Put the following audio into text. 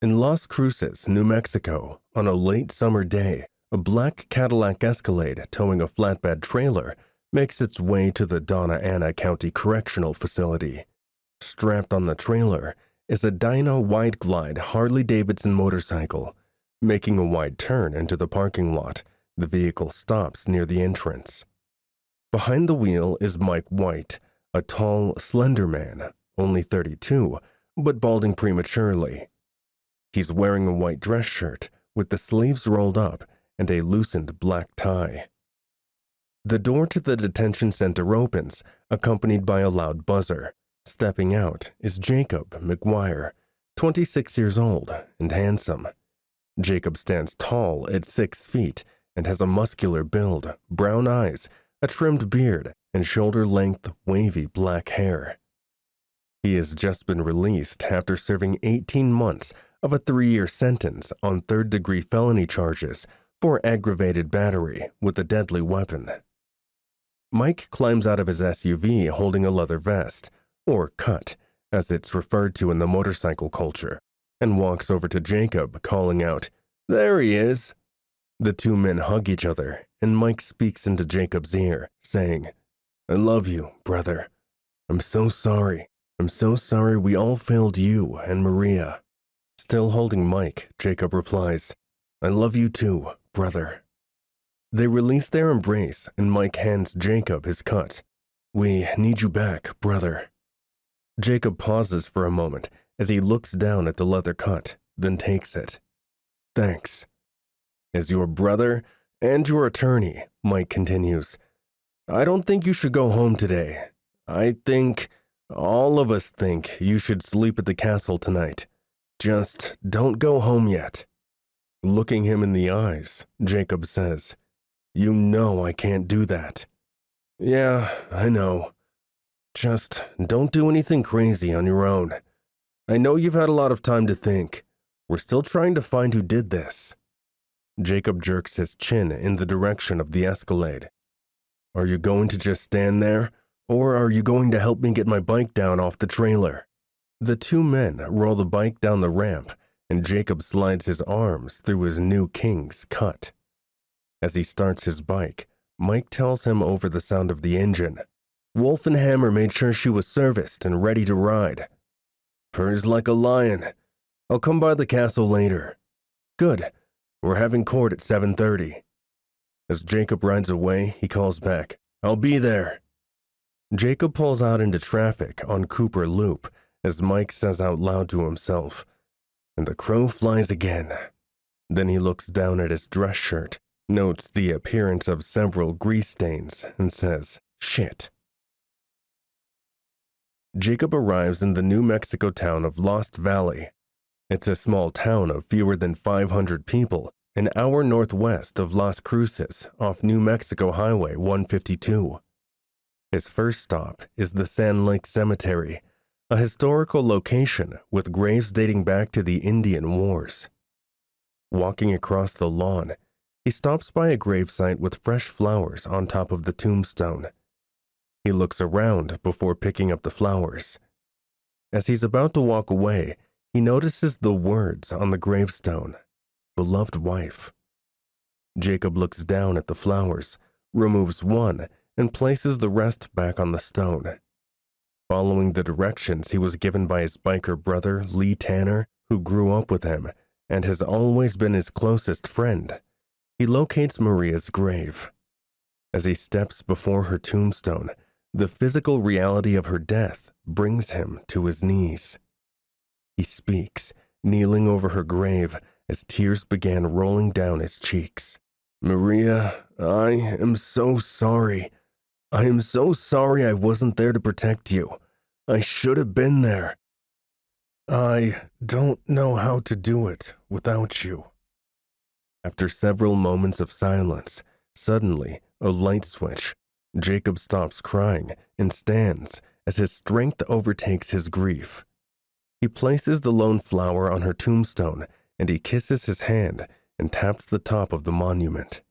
In Las Cruces, New Mexico, on a late summer day, a black Cadillac Escalade towing a flatbed trailer makes its way to the Donna Ana County Correctional Facility. Strapped on the trailer is a Dyna Wide Glide Harley-Davidson motorcycle. Making a wide turn into the parking lot, the vehicle stops near the entrance. Behind the wheel is Mike White, a tall, slender man, only 32, but balding prematurely. He's wearing a white dress shirt with the sleeves rolled up and a loosened black tie. The door to the detention center opens, accompanied by a loud buzzer. Stepping out is Jacob McGuire, 26 years old and handsome. Jacob stands tall at 6 feet and has a muscular build, brown eyes, a trimmed beard, and shoulder-length, wavy black hair. He has just been released after serving 18 months of a 3-year sentence on third-degree felony charges for aggravated battery with a deadly weapon. Mike climbs out of his SUV holding a leather vest, or cut, as it's referred to in the motorcycle culture, and walks over to Jacob, calling out, "There he is!" The two men hug each other, and Mike speaks into Jacob's ear, saying, "I love you, brother. I'm so sorry. I'm so sorry we all failed you and Maria." Still holding Mike, Jacob replies, "I love you too, brother." They release their embrace, and Mike hands Jacob his cut. "We need you back, brother." Jacob pauses for a moment as he looks down at the leather cut, then takes it. "Thanks." "As your brother and your attorney," Mike continues, "I don't think you should go home today. I think, all of us think, you should sleep at the castle tonight. Just don't go home yet." Looking him in the eyes, Jacob says, "You know I can't do that." "Yeah, I know. Just don't do anything crazy on your own. I know you've had a lot of time to think. We're still trying to find who did this." Jacob jerks his chin in the direction of the Escalade. "Are you going to just stand there, or are you going to help me get my bike down off the trailer?" The two men roll the bike down the ramp, and Jacob slides his arms through his new King's cut. As he starts his bike, Mike tells him over the sound of the engine, "Wolf and Hammer made sure she was serviced and ready to ride. Purrs like a lion. I'll come by the castle later." "Good. We're having court at 7:30. As Jacob rides away, he calls back, "I'll be there." Jacob pulls out into traffic on Cooper Loop as Mike says out loud to himself, "And the crow flies again." Then he looks down at his dress shirt, notes the appearance of several grease stains, and says, "Shit." Jacob arrives in the New Mexico town of Lost Valley. It's a small town of fewer than 500 people, an hour northwest of Las Cruces off New Mexico Highway 152. His first stop is the Sand Lake Cemetery, a historical location with graves dating back to the Indian Wars. Walking across the lawn, he stops by a gravesite with fresh flowers on top of the tombstone. He looks around before picking up the flowers. As he's about to walk away, he notices the words on the gravestone, "Beloved wife." Jacob looks down at the flowers, removes one, and places the rest back on the stone. Following the directions he was given by his biker brother, Lee Tanner, who grew up with him and has always been his closest friend, he locates Maria's grave. As he steps before her tombstone, the physical reality of her death brings him to his knees. He speaks, kneeling over her grave as tears began rolling down his cheeks. "Maria, I am so sorry. I am so sorry I wasn't there to protect you. I should have been there. I don't know how to do it without you." After several moments of silence, suddenly, a light switch. Jacob stops crying and stands as his strength overtakes his grief. He places the lone flower on her tombstone, and he kisses his hand and taps the top of the monument.